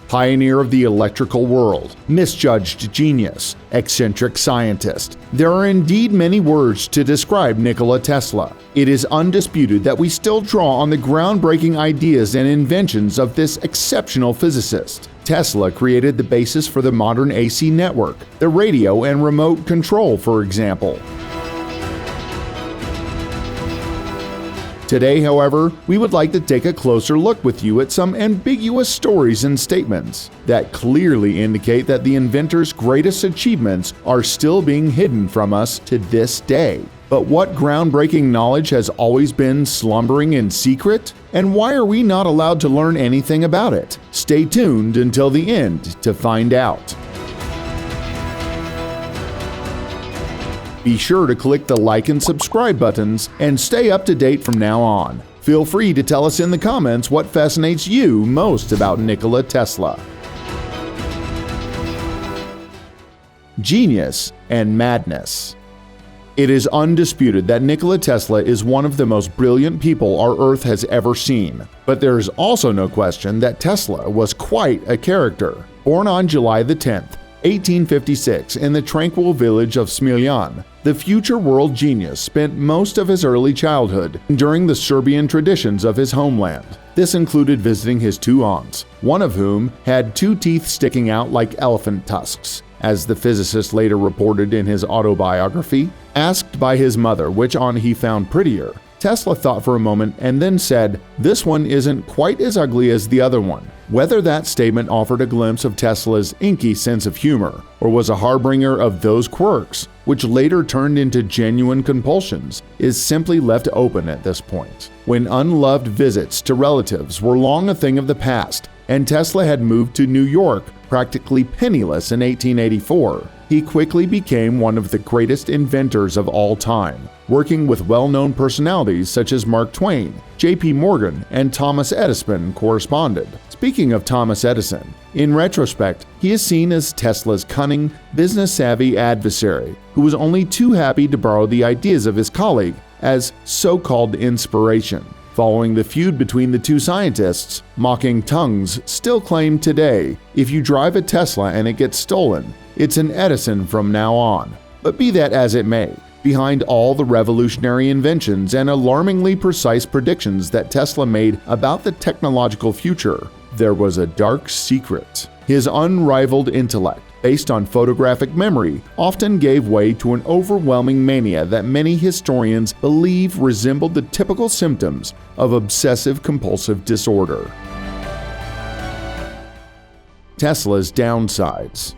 pioneer of the electrical world, misjudged genius, eccentric scientist. There are indeed many words to describe Nikola Tesla. It is undisputed that we still draw on the groundbreaking ideas and inventions of this exceptional physicist. Tesla created the basis for the modern AC network, the radio and remote control, for example. Today, however, we would like to take a closer look with you at some ambiguous stories and statements that clearly indicate that the inventor's greatest achievements are still being hidden from us to this day. But what groundbreaking knowledge has always been slumbering in secret? And why are we not allowed to learn anything about it? Stay tuned until the end to find out. Be sure to click the like and subscribe buttons and stay up to date from now on. Feel free to tell us in the comments what fascinates you most about Nikola Tesla. Genius and madness. It is undisputed that Nikola Tesla is one of the most brilliant people our Earth has ever seen. But there is also no question that Tesla was quite a character. Born on July 10th, 1856 in the tranquil village of Smiljan, the future world genius spent most of his early childhood during the Serbian traditions of his homeland. This included visiting his two aunts, one of whom had two teeth sticking out like elephant tusks. As the physicist later reported in his autobiography, asked by his mother which aunt he found prettier, Tesla thought for a moment and then said, "This one isn't quite as ugly as the other one." Whether that statement offered a glimpse of Tesla's inky sense of humor, or was a harbinger of those quirks, which later turned into genuine compulsions, is simply left open at this point. When unloved visits to relatives were long a thing of the past, and Tesla had moved to New York practically penniless in 1884, he quickly became one of the greatest inventors of all time, working with well-known personalities such as Mark Twain, J.P. Morgan, and Thomas Edison corresponded. Speaking of Thomas Edison, in retrospect, he is seen as Tesla's cunning, business-savvy adversary who was only too happy to borrow the ideas of his colleague as so-called inspiration. Following the feud between the two scientists, mocking tongues still claim today, if you drive a Tesla and it gets stolen, it's an Edison from now on. But be that as it may, behind all the revolutionary inventions and alarmingly precise predictions that Tesla made about the technological future, there was a dark secret. His unrivaled intellect, based on photographic memory, often gave way to an overwhelming mania that many historians believe resembled the typical symptoms of obsessive-compulsive disorder. Tesla's downsides.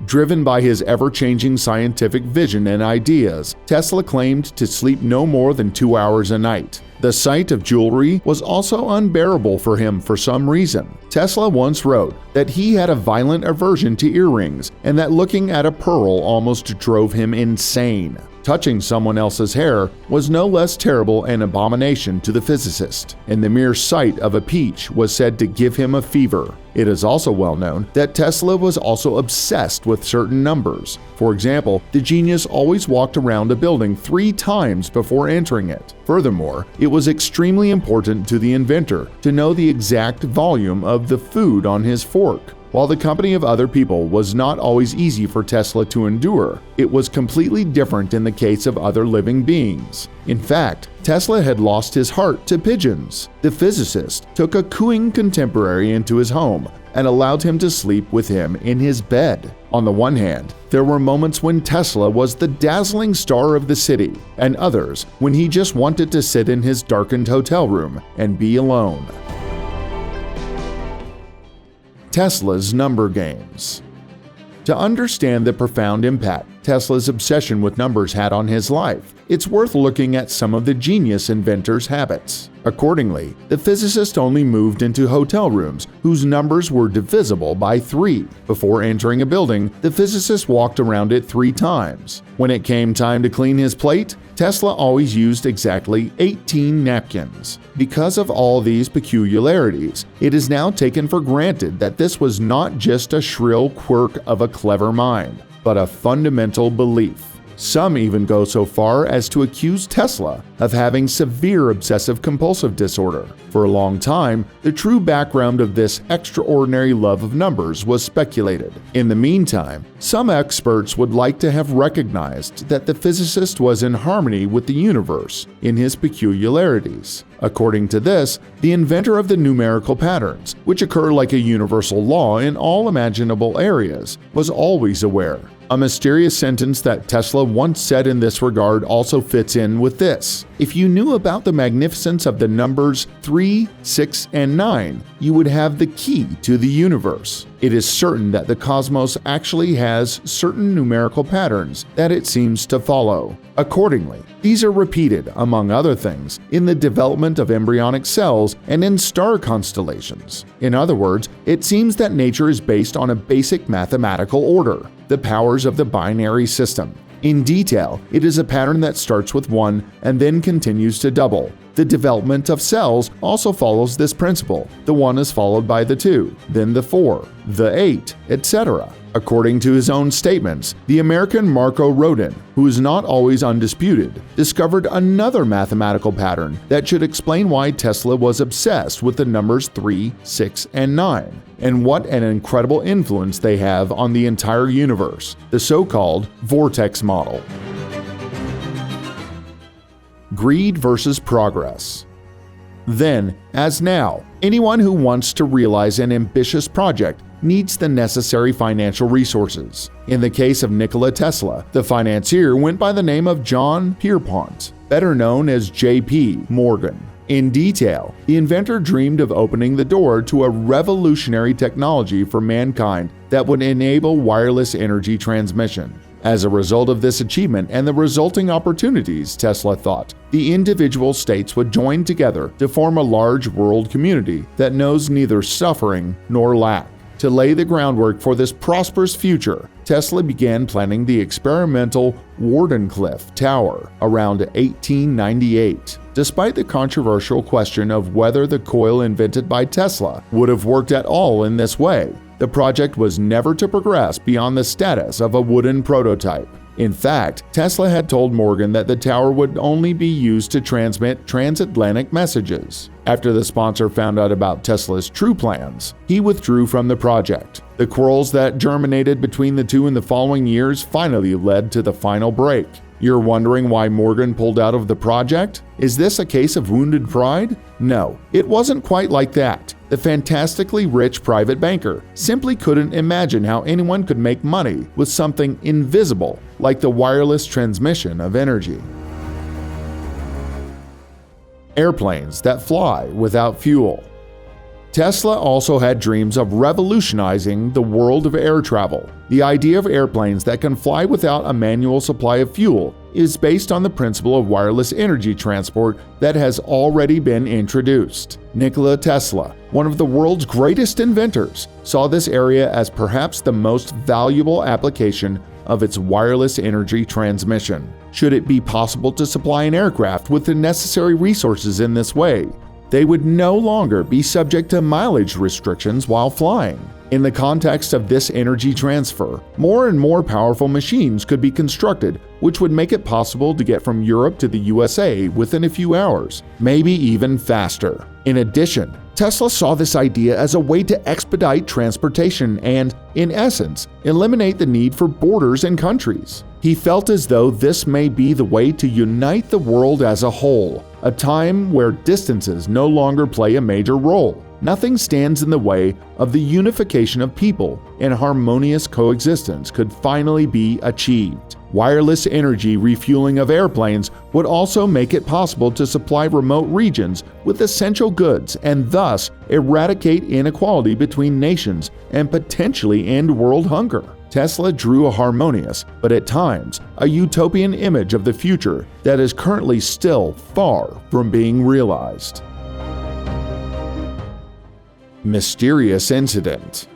Driven by his ever-changing scientific vision and ideas, Tesla claimed to sleep no more than 2 hours a night. The sight of jewelry was also unbearable for him for some reason. Tesla once wrote that he had a violent aversion to earrings and that looking at a pearl almost drove him insane. Touching someone else's hair was no less terrible an abomination to the physicist, and the mere sight of a peach was said to give him a fever. It is also well known that Tesla was also obsessed with certain numbers. For example, the genius always walked around a building 3 times before entering it. Furthermore, it was extremely important to the inventor to know the exact volume of the food on his fork. While the company of other people was not always easy for Tesla to endure, it was completely different in the case of other living beings. In fact, Tesla had lost his heart to pigeons. The physicist took a cooing contemporary into his home and allowed him to sleep with him in his bed. On the one hand, there were moments when Tesla was the dazzling star of the city, and others when he just wanted to sit in his darkened hotel room and be alone. Tesla's number games. To understand the profound impact Tesla's obsession with numbers had on his life, it's worth looking at some of the genius inventor's habits. Accordingly, the physicist only moved into hotel rooms whose numbers were divisible by 3. Before entering a building, the physicist walked around it 3 times. When it came time to clean his plate, Tesla always used exactly 18 napkins. Because of all these peculiarities, it is now taken for granted that this was not just a shrill quirk of a clever mind, but a fundamental belief. Some even go so far as to accuse Tesla of having severe obsessive-compulsive disorder. For a long time, the true background of this extraordinary love of numbers was speculated. In the meantime, some experts would like to have recognized that the physicist was in harmony with the universe in his peculiarities. According to this, the inventor of the numerical patterns, which occur like a universal law in all imaginable areas, was always aware. A mysterious sentence that Tesla once said in this regard also fits in with this: "If you knew about the magnificence of the numbers 3, 6, and 9, you would have the key to the universe." It is certain that the cosmos actually has certain numerical patterns that it seems to follow. Accordingly, these are repeated, among other things, in the development of embryonic cells and in star constellations. In other words, it seems that nature is based on a basic mathematical order, the powers of the binary system. In detail, it is a pattern that starts with 1 and then continues to double. The development of cells also follows this principle. The 1 is followed by the 2, then the 4, the 8, etc. According to his own statements, the American Marco Rodin, who is not always undisputed, discovered another mathematical pattern that should explain why Tesla was obsessed with the numbers 3, 6, and 9, and what an incredible influence they have on the entire universe, the so-called vortex model. Greed versus progress. Then, as now, anyone who wants to realize an ambitious project needs the necessary financial resources. In the case of Nikola Tesla, the financier went by the name of John Pierpont, better known as J.P. Morgan. In detail, the inventor dreamed of opening the door to a revolutionary technology for mankind that would enable wireless energy transmission. As a result of this achievement and the resulting opportunities, Tesla thought, the individual states would join together to form a large world community that knows neither suffering nor lack. To lay the groundwork for this prosperous future, Tesla began planning the experimental Wardenclyffe Tower around 1898. Despite the controversial question of whether the coil invented by Tesla would have worked at all in this way, the project was never to progress beyond the status of a wooden prototype. In fact, Tesla had told Morgan that the tower would only be used to transmit transatlantic messages. After the sponsor found out about Tesla's true plans, he withdrew from the project. The quarrels that germinated between the two in the following years finally led to the final break. You're wondering why Morgan pulled out of the project? Is this a case of wounded pride? No, it wasn't quite like that. The fantastically rich private banker simply couldn't imagine how anyone could make money with something invisible like the wireless transmission of energy. Airplanes that fly without fuel. Tesla also had dreams of revolutionizing the world of air travel. The idea of airplanes that can fly without a manual supply of fuel is based on the principle of wireless energy transport that has already been introduced. Nikola Tesla, one of the world's greatest inventors, saw this area as perhaps the most valuable application of its wireless energy transmission. Should it be possible to supply an aircraft with the necessary resources in this way, they would no longer be subject to mileage restrictions while flying. In the context of this energy transfer, more and more powerful machines could be constructed, which would make it possible to get from Europe to the USA within a few hours, maybe even faster. In addition, Tesla saw this idea as a way to expedite transportation and, in essence, eliminate the need for borders and countries. He felt as though this may be the way to unite the world as a whole, a time where distances no longer play a major role. Nothing stands in the way of the unification of people, and harmonious coexistence could finally be achieved. Wireless energy refueling of airplanes would also make it possible to supply remote regions with essential goods and thus eradicate inequality between nations and potentially end world hunger. Tesla drew a harmonious, but at times, a utopian image of the future that is currently still far from being realized. Mysterious incident.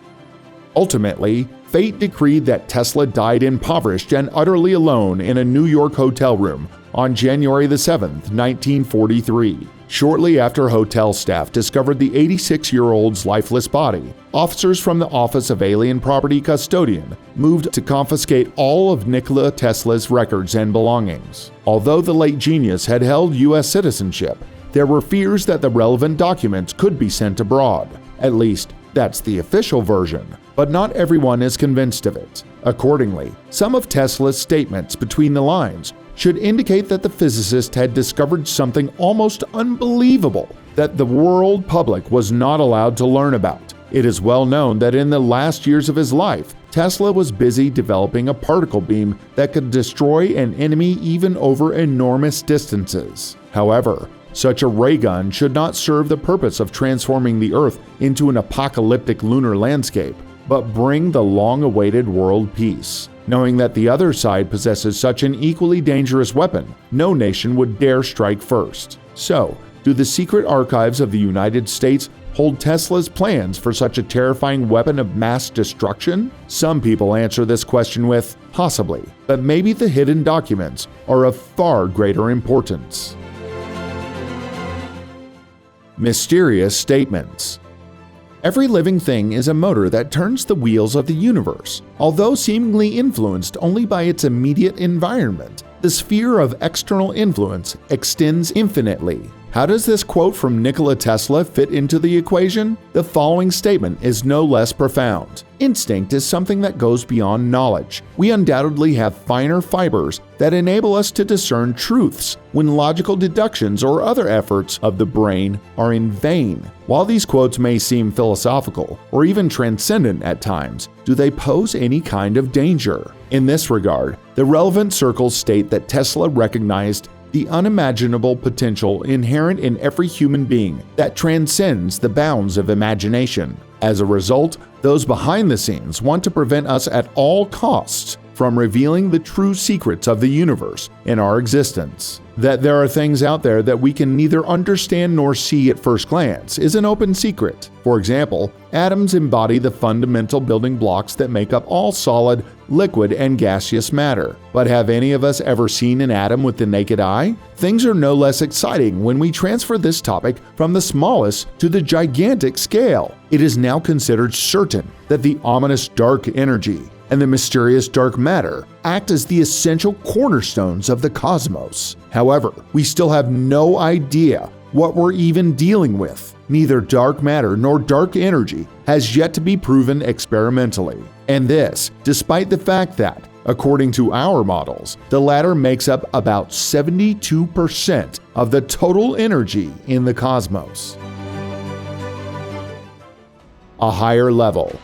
Ultimately, fate decreed that Tesla died impoverished and utterly alone in a New York hotel room on January 7, 1943. Shortly after hotel staff discovered the 86-year-old's lifeless body, officers from the Office of Alien Property Custodian moved to confiscate all of Nikola Tesla's records and belongings. Although the late genius had held U.S. citizenship, there were fears that the relevant documents could be sent abroad. At least, that's the official version, but not everyone is convinced of it. Accordingly, some of Tesla's statements between the lines should indicate that the physicist had discovered something almost unbelievable that the world public was not allowed to learn about. It is well known that in the last years of his life, Tesla was busy developing a particle beam that could destroy an enemy even over enormous distances. However, such a ray gun should not serve the purpose of transforming the Earth into an apocalyptic lunar landscape, but bring the long-awaited world peace. Knowing that the other side possesses such an equally dangerous weapon, no nation would dare strike first. So, do the secret archives of the United States hold Tesla's plans for such a terrifying weapon of mass destruction? Some people answer this question with, possibly, but maybe the hidden documents are of far greater importance. Mysterious statements. Every living thing is a motor that turns the wheels of the universe. Although seemingly influenced only by its immediate environment, the sphere of external influence extends infinitely. How does this quote from Nikola Tesla fit into the equation? The following statement is no less profound. Instinct is something that goes beyond knowledge. We undoubtedly have finer fibers that enable us to discern truths when logical deductions or other efforts of the brain are in vain. While these quotes may seem philosophical or even transcendent at times, do they pose any kind of danger? In this regard, the relevant circles state that Tesla recognized the unimaginable potential inherent in every human being that transcends the bounds of imagination. As a result, those behind the scenes want to prevent us at all costs from revealing the true secrets of the universe and our existence. That there are things out there that we can neither understand nor see at first glance is an open secret. For example, atoms embody the fundamental building blocks that make up all solid, liquid, and gaseous matter. But have any of us ever seen an atom with the naked eye? Things are no less exciting when we transfer this topic from the smallest to the gigantic scale. It is now considered certain that the ominous dark energy and the mysterious dark matter act as the essential cornerstones of the cosmos. However, we still have no idea what we're even dealing with. Neither dark matter nor dark energy has yet to be proven experimentally. And this, despite the fact that, according to our models, the latter makes up about 72% of the total energy in the cosmos. A higher level.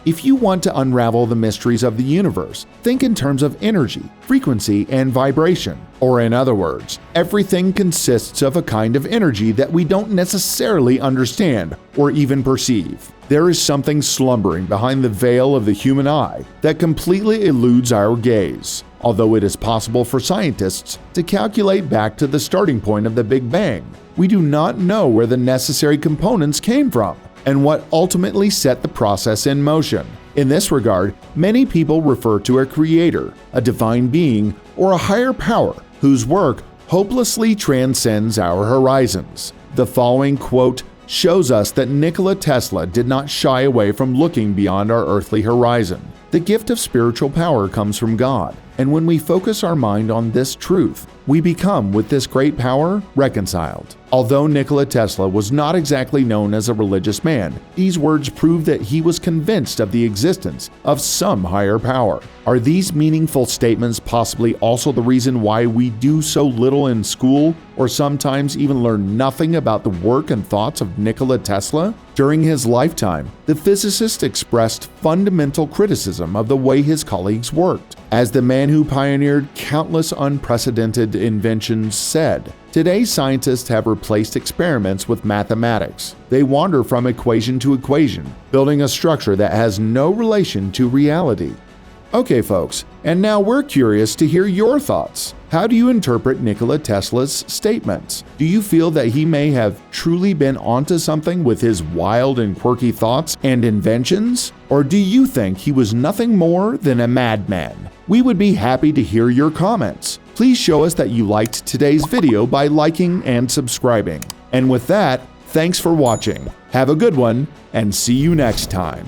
If you want to unravel the mysteries of the universe, think in terms of energy, frequency, and vibration. Or in other words, everything consists of a kind of energy that we don't necessarily understand or even perceive. There is something slumbering behind the veil of the human eye that completely eludes our gaze. Although it is possible for scientists to calculate back to the starting point of the Big Bang, we do not know where the necessary components came from and what ultimately set the process in motion. In this regard, many people refer to a creator, a divine being, or a higher power whose work hopelessly transcends our horizons. The following quote shows us that Nikola Tesla did not shy away from looking beyond our earthly horizon. The gift of spiritual power comes from God, and when we focus our mind on this truth, we become, with this great power, reconciled. Although Nikola Tesla was not exactly known as a religious man, these words prove that he was convinced of the existence of some higher power. Are these meaningful statements possibly also the reason why we do so little in school, or sometimes even learn nothing about the work and thoughts of Nikola Tesla? During his lifetime, the physicist expressed fundamental criticism of the way his colleagues worked. As the man who pioneered countless unprecedented inventions said, "Today, scientists have replaced experiments with mathematics. They wander from equation to equation, building a structure that has no relation to reality." Okay, folks, and now we're curious to hear your thoughts. How do you interpret Nikola Tesla's statements? Do you feel that he may have truly been onto something with his wild and quirky thoughts and inventions? Or do you think he was nothing more than a madman? We would be happy to hear your comments. Please show us that you liked today's video by liking and subscribing. And with that, thanks for watching. Have a good one, and see you next time.